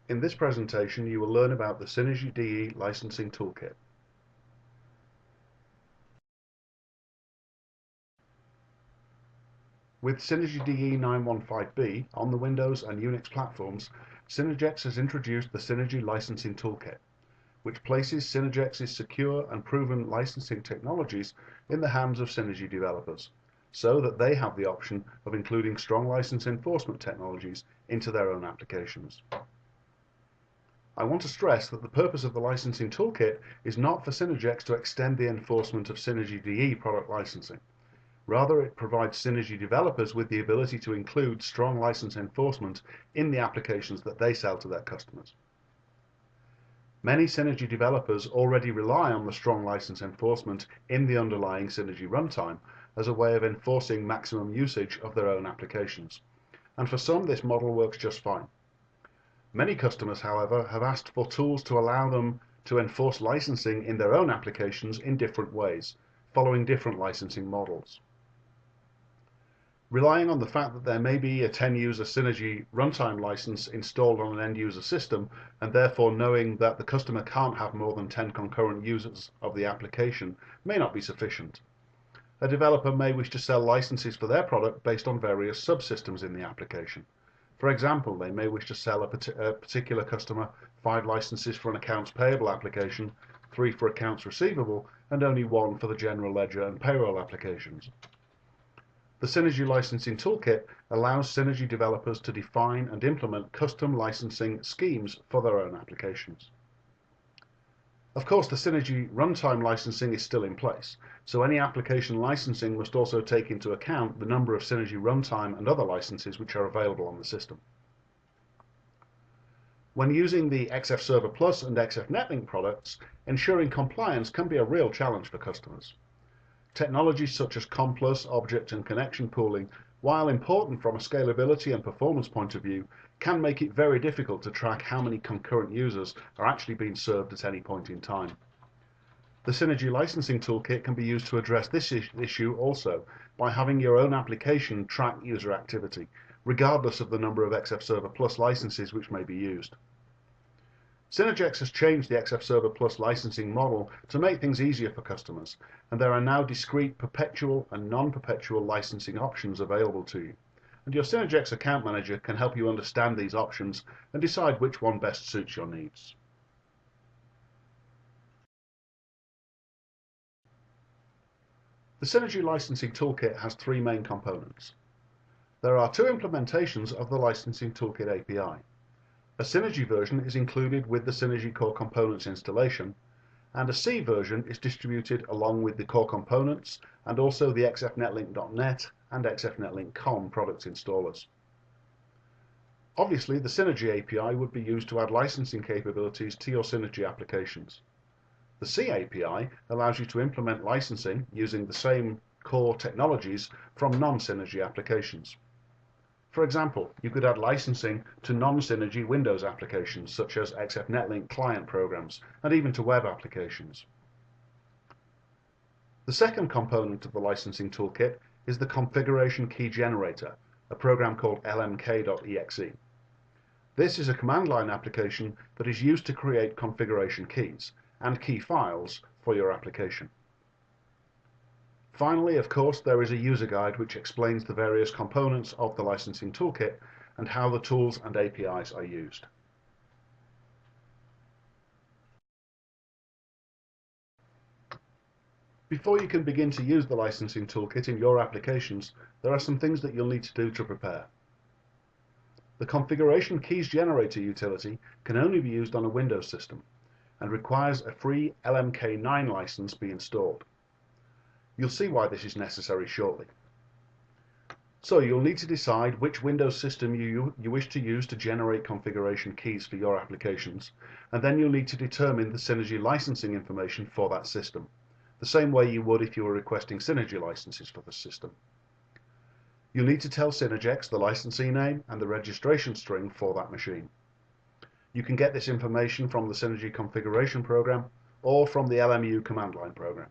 In this presentation, you will learn about the Synergy DE licensing toolkit. With Synergy DE 915B on the Windows and Unix platforms, Synergex has introduced the Synergy licensing toolkit, which places Synergex's secure and proven licensing technologies in the hands of Synergy developers, so that they have the option of including strong license enforcement technologies into their own applications. I want to stress that the purpose of the licensing toolkit is not for Synergex to extend the enforcement of Synergy DE product licensing. Rather, it provides Synergy developers with the ability to include strong license enforcement in the applications that they sell to their customers. Many Synergy developers already rely on the strong license enforcement in the underlying Synergy runtime as a way of enforcing maximum usage of their own applications. And for some, this model works just fine. Many customers, however, have asked for tools to allow them to enforce licensing in their own applications in different ways, following different licensing models. Relying on the fact that there may be a 10-user Synergy runtime license installed on an end-user system, and therefore knowing that the customer can't have more than 10 concurrent users of the application may not be sufficient. A developer may wish to sell licenses for their product based on various subsystems in the application. For example, they may wish to sell a particular customer 5 licenses for an accounts payable application, 3 for accounts receivable, and only 1 for the general ledger and payroll applications. The Synergy licensing toolkit allows Synergy developers to define and implement custom licensing schemes for their own applications. Of course, the Synergy runtime licensing is still in place, so any application licensing must also take into account the number of Synergy runtime and other licenses which are available on the system. When using the XF Server Plus and XF Netlink products, ensuring compliance can be a real challenge for customers. Technologies such as COM+, object and connection pooling, while important from a scalability and performance point of view, can make it very difficult to track how many concurrent users are actually being served at any point in time. The Synergy licensing toolkit can be used to address this issue also by having your own application track user activity, regardless of the number of XF Server Plus licenses which may be used. Synergex has changed the XF Server Plus licensing model to make things easier for customers, and there are now discrete perpetual and non-perpetual licensing options available to you. And your Synergex account manager can help you understand these options and decide which one best suits your needs. The Synergy licensing toolkit has 3 main components. There are 2 implementations of the licensing toolkit API. A Synergy version is included with the Synergy Core Components installation, and a C version is distributed along with the core components and also the xfnetlink.net and xfnetlink.com product installers. Obviously, the Synergy API would be used to add licensing capabilities to your Synergy applications. The C API allows you to implement licensing using the same core technologies from non-Synergy applications. For example, you could add licensing to non-Synergy Windows applications such as XF Netlink client programs and even to web applications. The second component of the licensing toolkit is the configuration key generator, a program called lmk.exe. This is a command line application that is used to create configuration keys and key files for your application. Finally, of course, there is a user guide which explains the various components of the licensing toolkit and how the tools and APIs are used. Before you can begin to use the licensing toolkit in your applications, there are some things that you'll need to do to prepare. The configuration keys generator utility can only be used on a Windows system and requires a free LMK9 license be installed. You'll see why this is necessary shortly. So you'll need to decide which Windows system you wish to use to generate configuration keys for your applications, and then you'll need to determine the Synergy licensing information for that system, the same way you would if you were requesting Synergy licenses for the system. You'll need to tell Synergex the licensee name and the registration string for that machine. You can get this information from the Synergy configuration program or from the LMU command line program.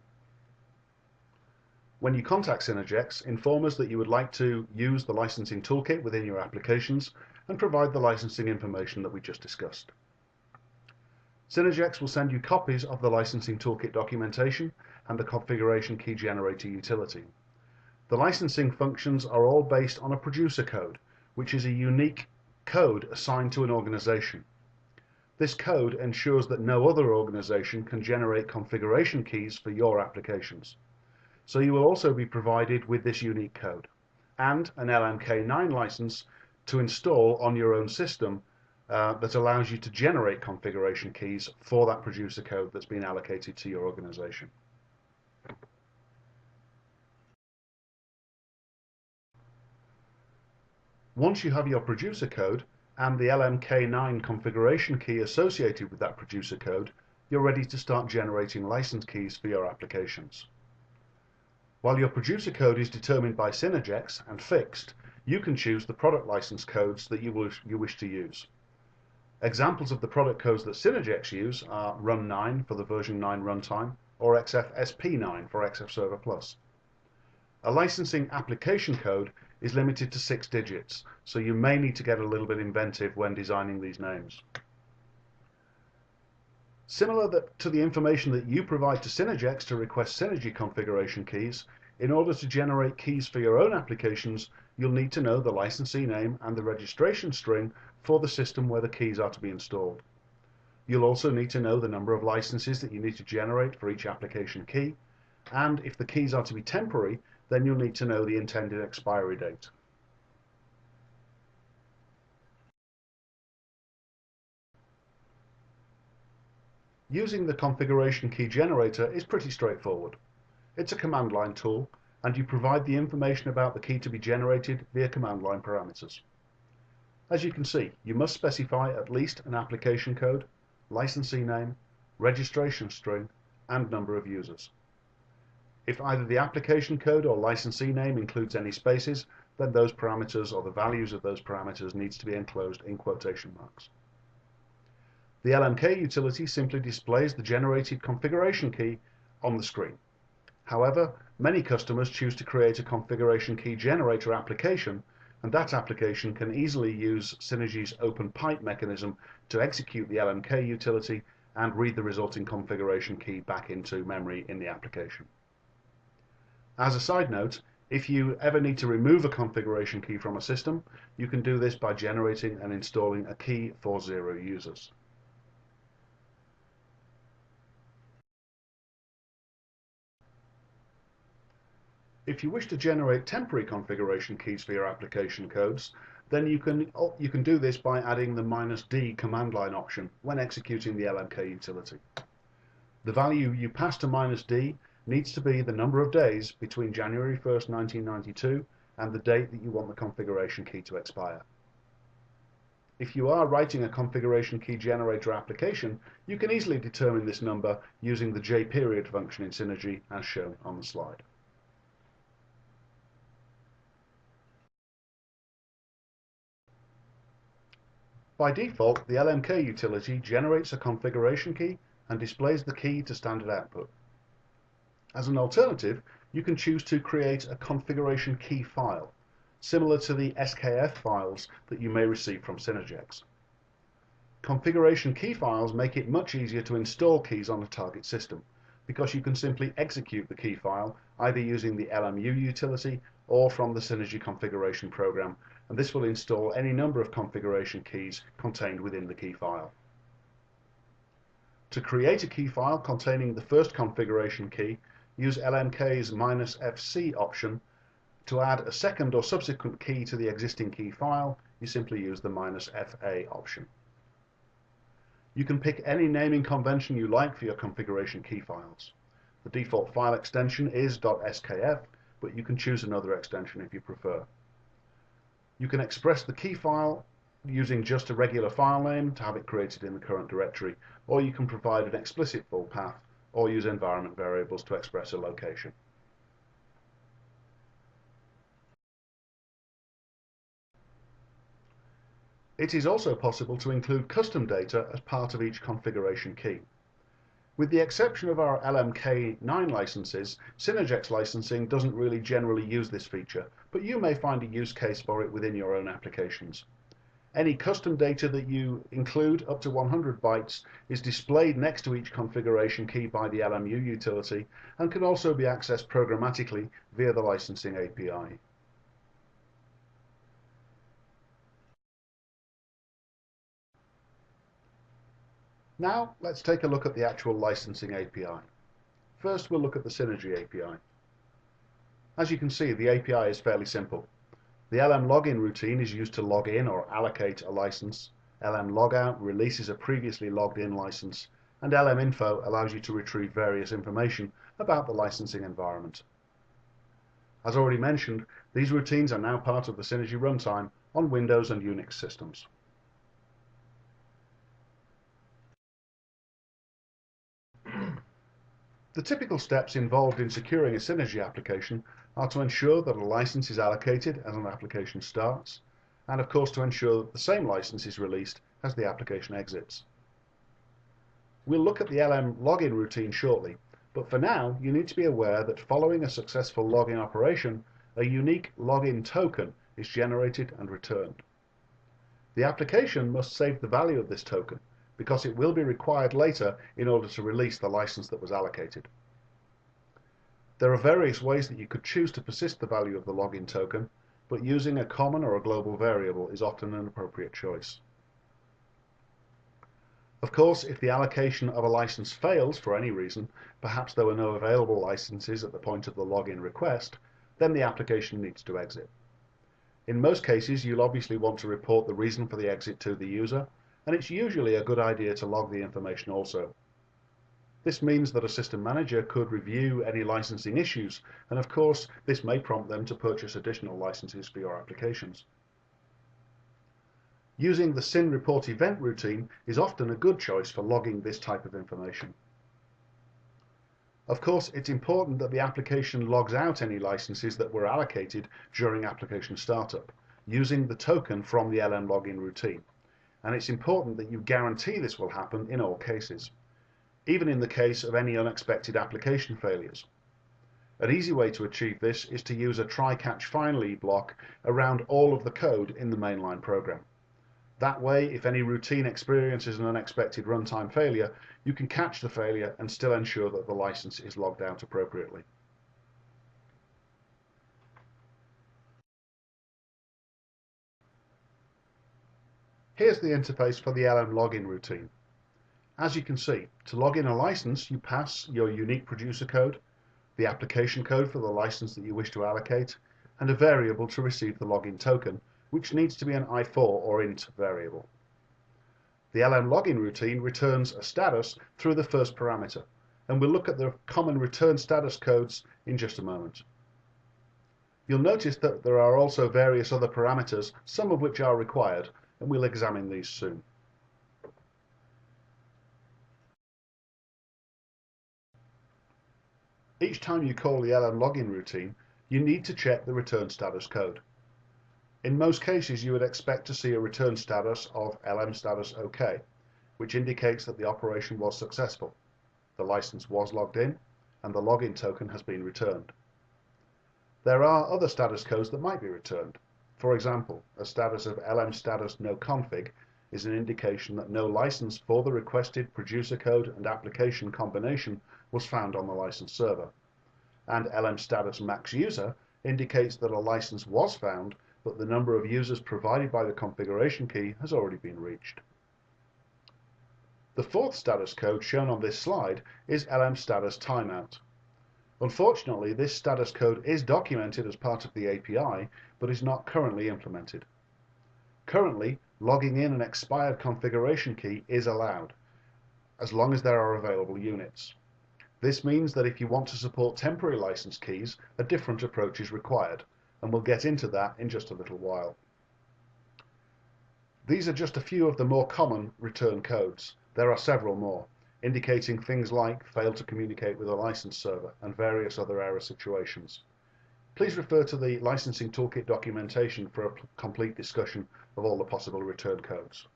When you contact Synergex, inform us that you would like to use the licensing toolkit within your applications, and provide the licensing information that we just discussed. Synergex will send you copies of the licensing toolkit documentation and the configuration key generator utility. The licensing functions are all based on a producer code, which is a unique code assigned to an organization. This code ensures that no other organization can generate configuration keys for your applications. So you will also be provided with this unique code and an LMK9 license to install on your own system that allows you to generate configuration keys for that producer code that's been allocated to your organization. Once you have your producer code and the LMK9 configuration key associated with that producer code, you're ready to start generating license keys for your applications. While your producer code is determined by Synergex and fixed, you can choose the product license codes that you wish to use. Examples of the product codes that Synergex use are Run9 for the version 9 runtime or XFSP9 for XF Server Plus. A licensing application code is limited to 6 digits, so you may need to get a little bit inventive when designing these names. Similar to the information that you provide to Synergex to request Synergy configuration keys, in order to generate keys for your own applications, you'll need to know the licensee name and the registration string for the system where the keys are to be installed. You'll also need to know the number of licenses that you need to generate for each application key, and if the keys are to be temporary, then you'll need to know the intended expiry date. Using the configuration key generator is pretty straightforward. It's a command line tool, and you provide the information about the key to be generated via command line parameters. As you can see, you must specify at least an application code, licensee name, registration string, and number of users. If either the application code or licensee name includes any spaces, then those parameters or the values of those parameters needs to be enclosed in quotation marks. The LMK utility simply displays the generated configuration key on the screen. However, many customers choose to create a configuration key generator application, and that application can easily use Synergy's open pipe mechanism to execute the LMK utility and read the resulting configuration key back into memory in the application. As a side note, if you ever need to remove a configuration key from a system, you can do this by generating and installing a key for 0 users. If you wish to generate temporary configuration keys for your application codes, then you can do this by adding the -D command line option when executing the LMK utility. The value you pass to -D needs to be the number of days between January 1st, 1992 and the date that you want the configuration key to expire. If you are writing a configuration key generator application, you can easily determine this number using the JPeriod function in Synergy as shown on the slide. By default, the LMK utility generates a configuration key and displays the key to standard output. As an alternative, you can choose to create a configuration key file, similar to the SKF files that you may receive from Synergex. Configuration key files make it much easier to install keys on a target system, because you can simply execute the key file either using the LMU utility or from the Synergy configuration program, and this will install any number of configuration keys contained within the key file. To create a key file containing the first configuration key, use LMK's -FC option. To add a second or subsequent key to the existing key file, you simply use the -FA option. You can pick any naming convention you like for your configuration key files. The default file extension is .skf, but you can choose another extension if you prefer. You can express the key file using just a regular file name to have it created in the current directory, or you can provide an explicit full path or use environment variables to express a location. It is also possible to include custom data as part of each configuration key. With the exception of our LMK9 licenses, Synergex licensing doesn't really generally use this feature, but you may find a use case for it within your own applications. Any custom data that you include, up to 100 bytes, is displayed next to each configuration key by the LMU utility and can also be accessed programmatically via the licensing API. Now let's take a look at the actual licensing API. First, we'll look at the Synergy API. As you can see, the API is fairly simple. The LM login routine is used to log in or allocate a license. LM logout releases a previously logged in license, and LM info allows you to retrieve various information about the licensing environment. As already mentioned, these routines are now part of the Synergy runtime on Windows and Unix systems. The typical steps involved in securing a Synergy application are to ensure that a license is allocated as an application starts, and of course to ensure that the same license is released as the application exits. We'll look at the LM login routine shortly, but for now you need to be aware that following a successful login operation, a unique login token is generated and returned. The application must save the value of this token, because it will be required later in order to release the license that was allocated. There are various ways that you could choose to persist the value of the login token, but using a common or a global variable is often an appropriate choice. Of course, if the allocation of a license fails for any reason, perhaps there were no available licenses at the point of the login request, then the application needs to exit. In most cases, you'll obviously want to report the reason for the exit to the user, and it's usually a good idea to log the information also. This means that a system manager could review any licensing issues, and of course this may prompt them to purchase additional licenses for your applications. Using the SYN report event routine is often a good choice for logging this type of information. Of course, it's important that the application logs out any licenses that were allocated during application startup, using the token from the LM login routine. And it's important that you guarantee this will happen in all cases, even in the case of any unexpected application failures. An easy way to achieve this is to use a try-catch-finally block around all of the code in the mainline program. That way, if any routine experiences an unexpected runtime failure, you can catch the failure and still ensure that the license is logged out appropriately. Here's the interface for the LM login routine. As you can see, to log in a license, you pass your unique producer code, the application code for the license that you wish to allocate, and a variable to receive the login token, which needs to be an I4 or int variable. The LM login routine returns a status through the first parameter, and we'll look at the common return status codes in just a moment. You'll notice that there are also various other parameters, some of which are required, and we'll examine these soon. Each time you call the LM login routine, you need to check the return status code. In most cases, you would expect to see a return status of LM status OK, which indicates that the operation was successful, the license was logged in, and the login token has been returned. There are other status codes that might be returned. For example, a status of LM status no config is an indication that no license for the requested producer code and application combination was found on the license server. And LM status max user indicates that a license was found, but the number of users provided by the configuration key has already been reached. The fourth status code shown on this slide is LM status timeout. Unfortunately, this status code is documented as part of the API, but is not currently implemented. Currently, logging in an expired configuration key is allowed, as long as there are available units. This means that if you want to support temporary license keys, a different approach is required, and we'll get into that in just a little while. These are just a few of the more common return codes. There are several more, indicating things like fail to communicate with a license server and various other error situations. Please refer to the Licensing Toolkit documentation for a complete discussion of all the possible return codes.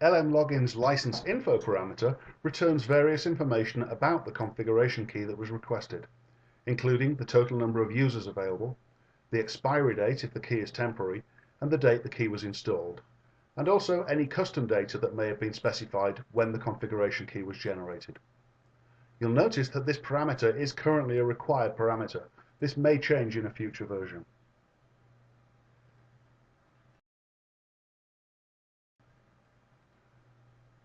LM login's license info parameter returns various information about the configuration key that was requested. including the total number of users available, the expiry date if the key is temporary, and the date the key was installed, and also any custom data that may have been specified when the configuration key was generated. You'll notice that this parameter is currently a required parameter. This may change in a future version.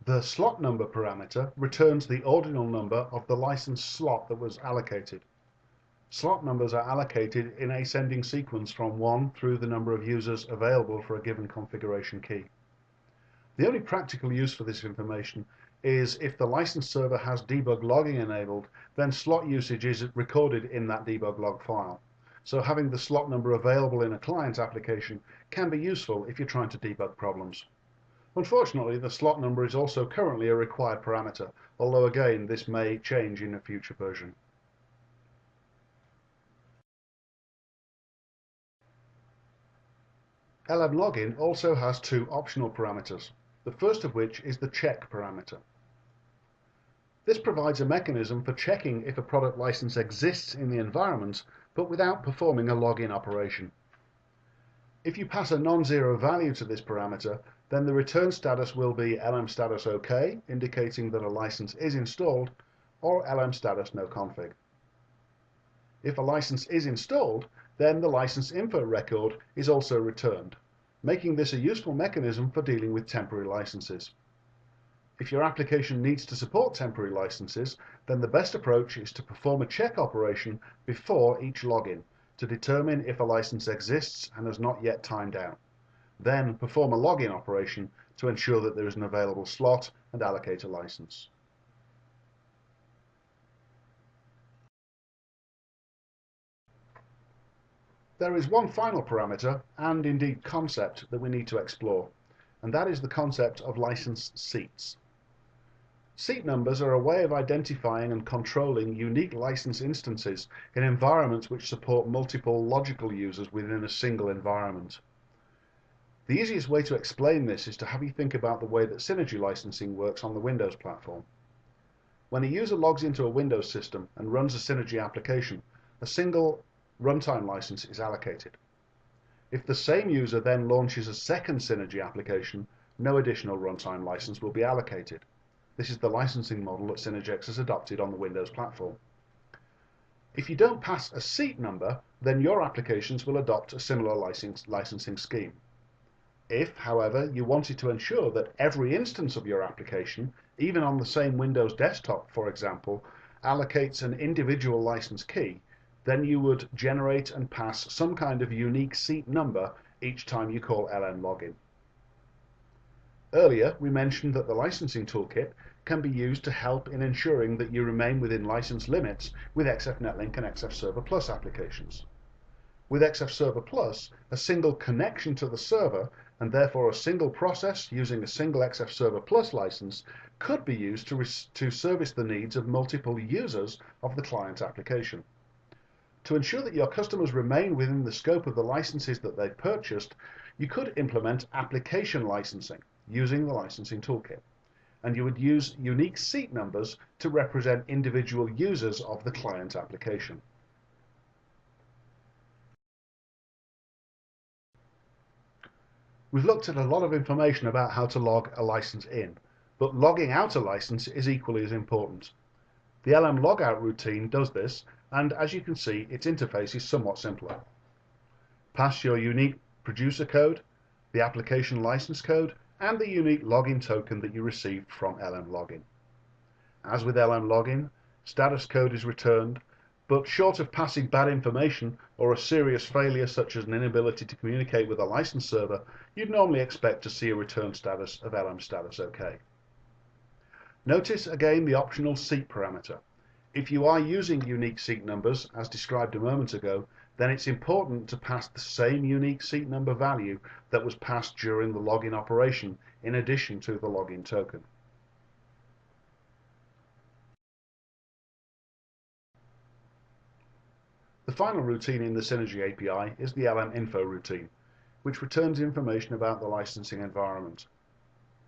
The slot number parameter returns the ordinal number of the license slot that was allocated. Slot numbers are allocated in ascending sequence from 1 through the number of users available for a given configuration key. The only practical use for this information is if the license server has debug logging enabled, then slot usage is recorded in that debug log file. So having the slot number available in a client application can be useful if you're trying to debug problems. Unfortunately, the slot number is also currently a required parameter, although again this may change in a future version. LMLogin also has two optional parameters, the first of which is the check parameter. This provides a mechanism for checking if a product license exists in the environment, but without performing a login operation. If you pass a non-zero value to this parameter, then the return status will be LM status OK, indicating that a license is installed, or LM status no config. If a license is installed, then the license info record is also returned, making this a useful mechanism for dealing with temporary licenses. If your application needs to support temporary licenses, then the best approach is to perform a check operation before each login to determine if a license exists and has not yet timed out. Then perform a login operation to ensure that there is an available slot and allocate a license. There is one final parameter, and indeed concept, that we need to explore, and that is the concept of license seats. Seat numbers are a way of identifying and controlling unique license instances in environments which support multiple logical users within a single environment. The easiest way to explain this is to have you think about the way that Synergy licensing works on the Windows platform. When a user logs into a Windows system and runs a Synergy application, a single runtime license is allocated. If the same user then launches a second Synergy application, no additional runtime license will be allocated. This is the licensing model that Synergex has adopted on the Windows platform. If you don't pass a seat number, then your applications will adopt a similar licensing scheme. If, however, you wanted to ensure that every instance of your application, even on the same Windows desktop, for example, allocates an individual license key, then you would generate and pass some kind of unique seat number each time you call LMLogin. Earlier, we mentioned that the licensing toolkit can be used to help in ensuring that you remain within license limits with XFNetlink and XFServer Plus applications. With XFServer Plus, a single connection to the server, and therefore a single process using a single XFServer Plus license, could be used to service the needs of multiple users of the client application. To ensure that your customers remain within the scope of the licenses that they've purchased, you could implement application licensing using the licensing toolkit, and you would use unique seat numbers to represent individual users of the client application. We've looked at a lot of information about how to log a license in, but logging out a license is equally as important. The LM logout routine does this, and as you can see, its interface is somewhat simpler. Pass your unique producer code, the application license code, and the unique login token that you received from LM Login. As with LM Login, status code is returned, but short of passing bad information or a serious failure such as an inability to communicate with a license server, you'd normally expect to see a return status of LM status OK. Notice again the optional seat parameter. If you are using unique seat numbers, as described a moment ago, then it's important to pass the same unique seat number value that was passed during the login operation in addition to the login token. The final routine in the Synergy API is the LM info routine, which returns information about the licensing environment.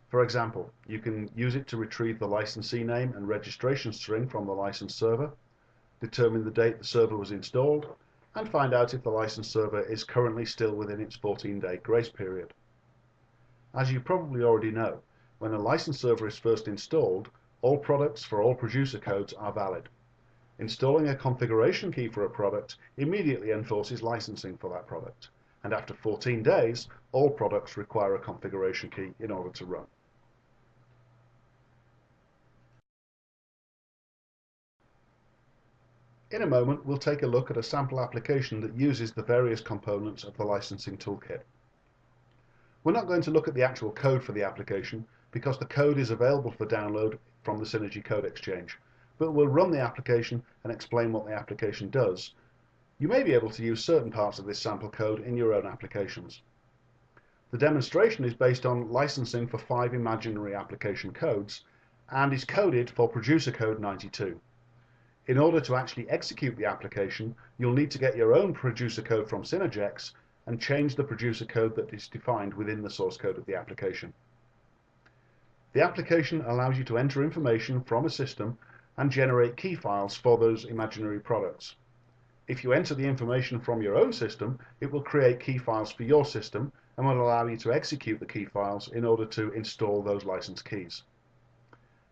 For example, you can use it to retrieve the licensee name and registration string from the license server, determine the date the server was installed, and find out if the license server is currently still within its 14-day grace period. As you probably already know, when a license server is first installed, all products for all producer codes are valid. Installing a configuration key for a product immediately enforces licensing for that product, and after 14 days, all products require a configuration key in order to run. In a moment, we'll take a look at a sample application that uses the various components of the licensing toolkit. We're not going to look at the actual code for the application because the code is available for download from the Synergy Code Exchange, but we'll run the application and explain what the application does. You may be able to use certain parts of this sample code in your own applications. The demonstration is based on licensing for 5 imaginary application codes and is coded for producer code 92. In order to actually execute the application, you'll need to get your own producer code from Synergex and change the producer code that is defined within the source code of the application. The application allows you to enter information from a system and generate key files for those imaginary products. If you enter the information from your own system, it will create key files for your system and will allow you to execute the key files in order to install those license keys.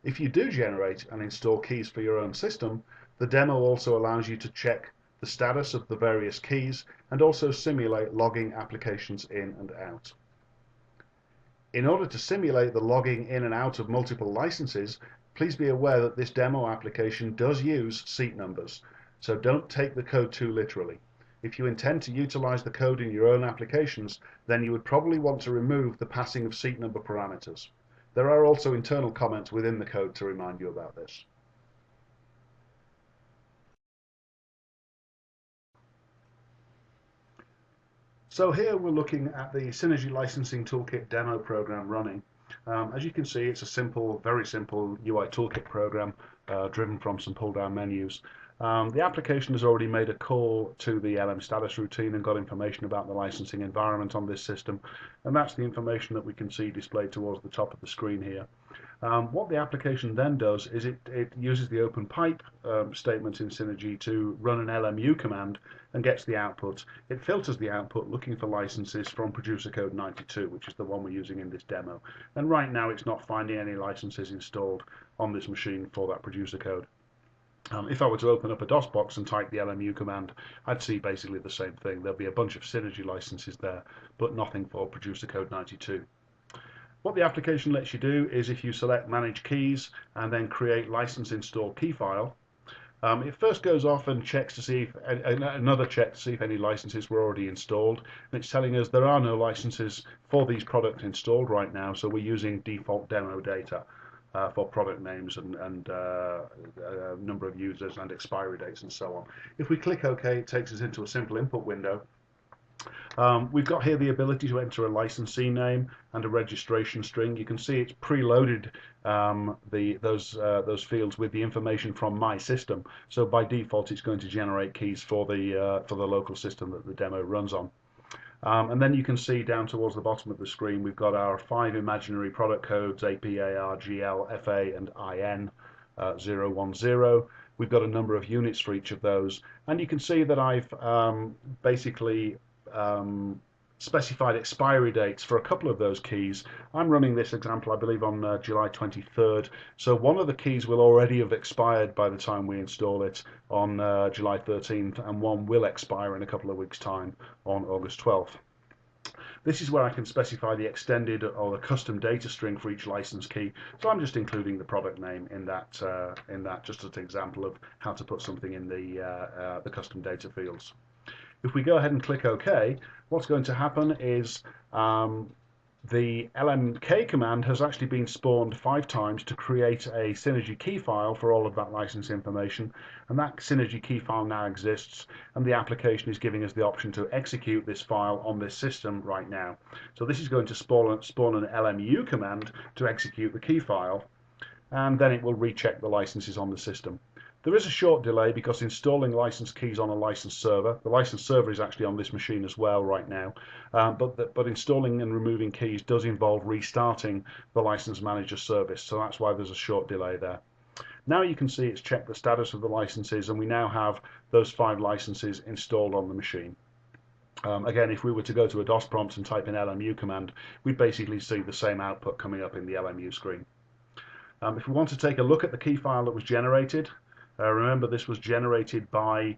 If you do generate and install keys for your own system, the demo also allows you to check the status of the various keys and also simulate logging applications in and out. In order to simulate the logging in and out of multiple licenses, please be aware that this demo application does use seat numbers, so don't take the code too literally. If you intend to utilize the code in your own applications, then you would probably want to remove the passing of seat number parameters. There are also internal comments within the code to remind you about this. So here we're looking at the Synergy Licensing Toolkit demo program running. As you can see, it's a simple, very simple UI toolkit program driven from some pull-down menus. The application has already made a call to the LM status routine and got information about the licensing environment on this system, and that's the information that we can see displayed towards the top of the screen here. What the application then does is it uses the open pipe statement in Synergy to run an LMU command and gets the output. It filters the output looking for licenses from producer code 92, which is the one we're using in this demo. And right now it's not finding any licenses installed on this machine for that producer code. If I were to open up a DOS box and type the LMU command, I'd see basically the same thing. There'll be a bunch of Synergy licenses there, but nothing for producer code 92. What the application lets you do is if you select Manage Keys and then create License Install Key File, it first goes off and checks to see if another check to see if any licenses were already installed. And it's telling us there are no licenses for these products installed right now, so we're using default demo data for product names and number of users and expiry dates and so on. If we click OK, it takes us into a simple input window. We've got here the ability to enter a licensee name and a registration string. You can see it's preloaded those fields with the information from my system. So by default, it's going to generate keys for the local system that the demo runs on. And then you can see down towards the bottom of the screen, we've got our 5 imaginary product codes: APAR, GL, FA, and IN 010. We've got a number of units for each of those, and you can see that I've basically specified expiry dates for a couple of those keys. I'm running this example, I believe, on July 23rd. So one of the keys will already have expired by the time we install it on July 13th, and one will expire in a couple of weeks' time on August 12th. This is where I can specify the extended or the custom data string for each license key. So I'm just including the product name in that just as an example of how to put something in the custom data fields. If we go ahead and click OK, what's going to happen is the LMK command has actually been spawned 5 times to create a Synergy key file for all of that license information, and that Synergy key file now exists, and the application is giving us the option to execute this file on this system right now. So this is going to spawn an LMU command to execute the key file, and then it will recheck the licenses on the system. There is a short delay because installing license keys on a license server, the license server is actually on this machine as well right now, but installing and removing keys does involve restarting the license manager service, so that's why there's a short delay there. Now you can see it's checked the status of the licenses, and we now have those 5 licenses installed on the machine. Again, if we were to go to a DOS prompt and type in LMU command, we'd basically see the same output coming up in the LMU screen. If we want to take a look at the key file that was generated, remember this was generated by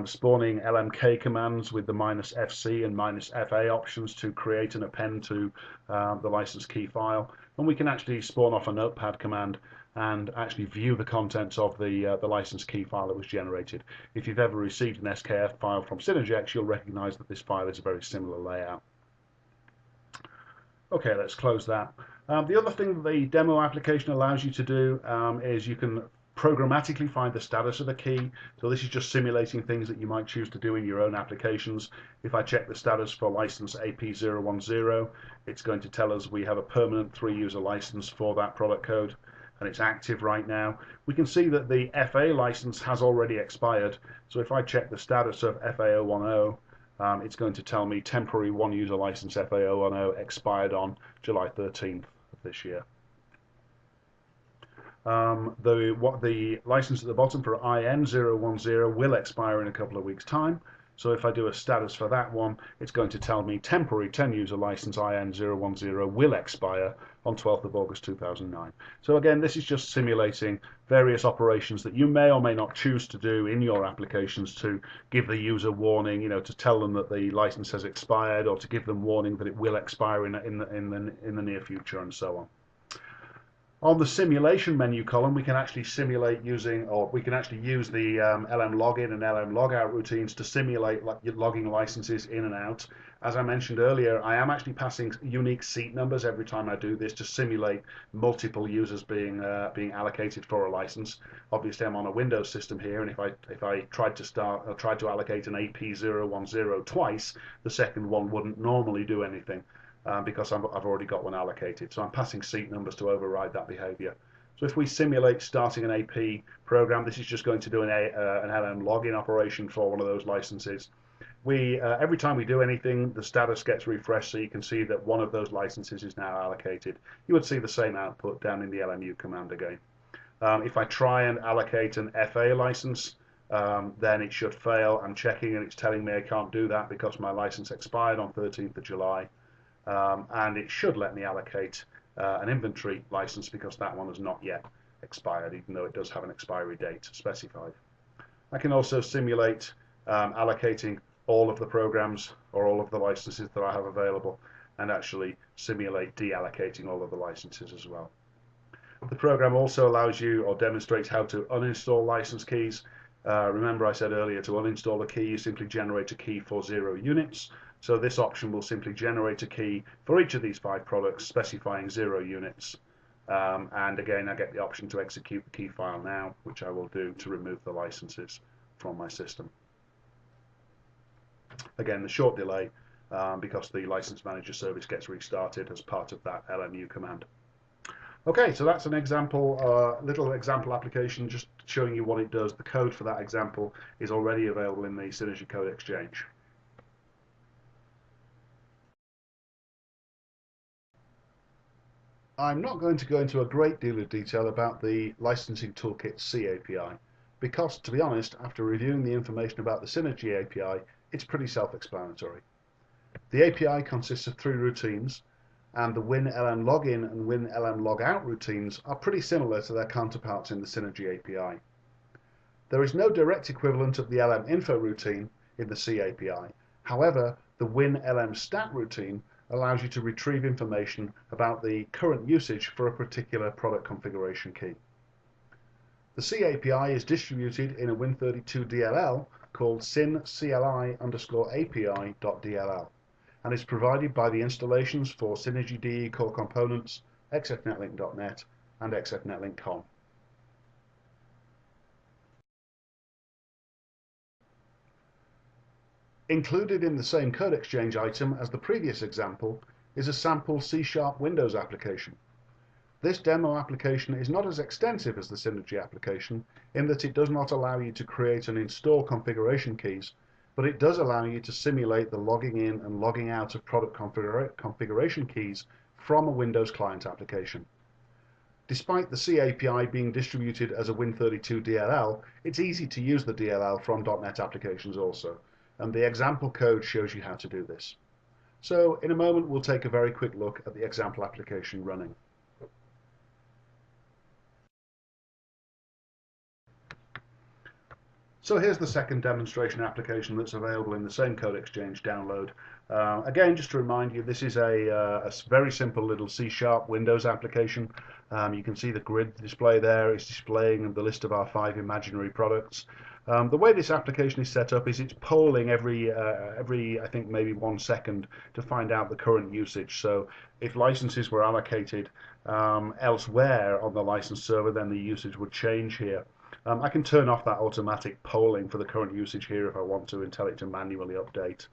spawning LMK commands with the -fc and -fa options to create and append to the license key file, and we can actually spawn off a notepad command and actually view the contents of the license key file that was generated. If you've ever received an SKF file from Synergex, you'll recognize that this file is a very similar layout. Okay, let's close that. The other thing that the demo application allows you to do is you can programmatically find the status of the key. So this is just simulating things that you might choose to do in your own applications. If I check the status for license AP010, it's going to tell us we have a permanent 3-user license for that product code, and it's active right now. We can see that the FA license has already expired. So if I check the status of FA010, it's going to tell me temporary 1-user license FA010 expired on July 13th of this year. The license at the bottom for IN010 will expire in a couple of weeks' time. So if I do a status for that one, it's going to tell me temporary 10-user license IN010 will expire on 12th of August 2009. So again, this is just simulating various operations that you may or may not choose to do in your applications to give the user warning, to tell them that the license has expired, or to give them warning that it will expire in the near future, and so on. On the simulation menu column, we can actually simulate using, or we can actually use the LM login and LM logout routines to simulate logging licenses in and out. As I mentioned earlier, I am actually passing unique seat numbers every time I do this to simulate multiple users being allocated for a license. Obviously, I'm on a Windows system here, and if I tried to allocate an AP010 twice, the second one wouldn't normally do anything. Because I've already got one allocated. So I'm passing seat numbers to override that behavior. So if we simulate starting an AP program, this is just going to do an LM login operation for one of those licenses. Every time we do anything, the status gets refreshed, so you can see that one of those licenses is now allocated. You would see the same output down in the LMU command again. If I try and allocate an FA license, then it should fail. I'm checking and it's telling me I can't do that because my license expired on 13th of July. And it should let me allocate an inventory license because that one has not yet expired, even though it does have an expiry date specified. I can also simulate allocating all of the programs or all of the licenses that I have available, and actually simulate deallocating all of the licenses as well. The program also allows you, or demonstrates, how to uninstall license keys. Remember I said earlier, to uninstall a key, you simply generate a key for 0 units. So this option will simply generate a key for each of these 5 products, specifying 0 units. And again, I get the option to execute the key file now, which I will do to remove the licenses from my system. Again, the short delay because the license manager service gets restarted as part of that LMU command. Okay, so that's an example, little example application, just showing you what it does. The code for that example is already available in the Synergy Code Exchange. I'm not going to go into a great deal of detail about the Licensing Toolkit C API because, to be honest, after reviewing the information about the Synergy API, it's pretty self-explanatory. The API consists of 3 routines, and the WinLM login and WinLM logout routines are pretty similar to their counterparts in the Synergy API. There is no direct equivalent of the LM info routine in the C API. However, the WinLM stat routine allows you to retrieve information about the current usage for a particular product configuration key. The C API is distributed in a Win32 DLL called syn_cli_api.dll and is provided by the installations for Synergy DE core components, xfnetlink.net and xfnetlink.com. Included in the same code exchange item as the previous example is a sample C# Windows application. This demo application is not as extensive as the Synergy application in that it does not allow you to create and install configuration keys, but it does allow you to simulate the logging in and logging out of product configuration keys from a Windows client application. Despite the C API being distributed as a Win32 DLL, it's easy to use the DLL from .NET applications also, and the example code shows you how to do this. So in a moment we'll take a very quick look at the example application running. So here's the second demonstration application that's available in the same code exchange download. Again, just to remind you, this is a very simple little C# Windows application. You can see the grid display there. It's displaying the list of our 5 imaginary products. The way this application is set up is it's polling every I think maybe 1 second to find out the current usage. So if licenses were allocated elsewhere on the license server, then the usage would change here. I can turn off that automatic polling for the current usage here if I want to and tell it to manually update.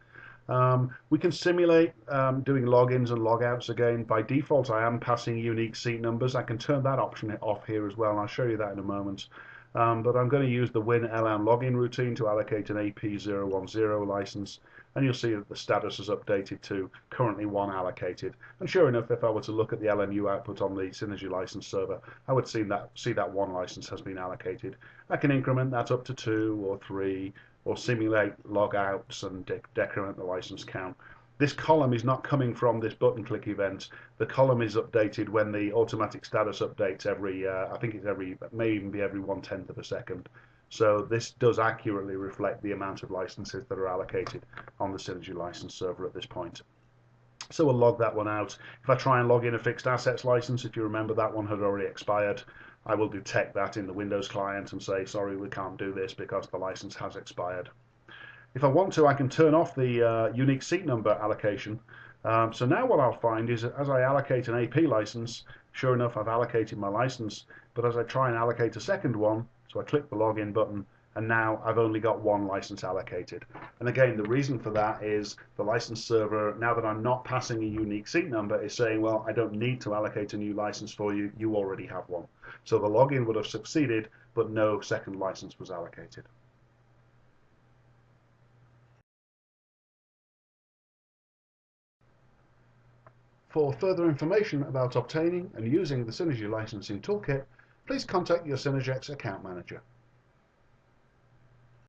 We can simulate doing logins and logouts again. By default, I am passing unique seat numbers. I can turn that option off here as well, and I'll show you that in a moment. But I'm going to use the winln login routine to allocate an AP010 license, and you'll see that the status is updated to currently 1 allocated. And sure enough, if I were to look at the LNU output on the Synergy license server, I would see that 1 license has been allocated. I can increment that up to 2 or 3, or simulate logouts and decrement the license count. This column is not coming from this button click event. The column is updated when the automatic status updates every, I think it's every, may even be every 1/10 of a second. So this does accurately reflect the amount of licenses that are allocated on the Synergy license server at this point. So we'll log that one out. If I try and log in a fixed assets license, if you remember that one had already expired, I will detect that in the Windows client and say, sorry, we can't do this because the license has expired. If I want to, I can turn off the unique seat number allocation. So now what I'll find is that as I allocate an AP license, sure enough, I've allocated my license. But as I try and allocate a second one, so I click the login button, and now I've only got 1 license allocated. And again, the reason for that is the license server, now that I'm not passing a unique seat number, is saying, well, I don't need to allocate a new license for you. You already have one. So the login would have succeeded, but no second license was allocated. For further information about obtaining and using the Synergy Licensing Toolkit, please contact your Synergex account manager.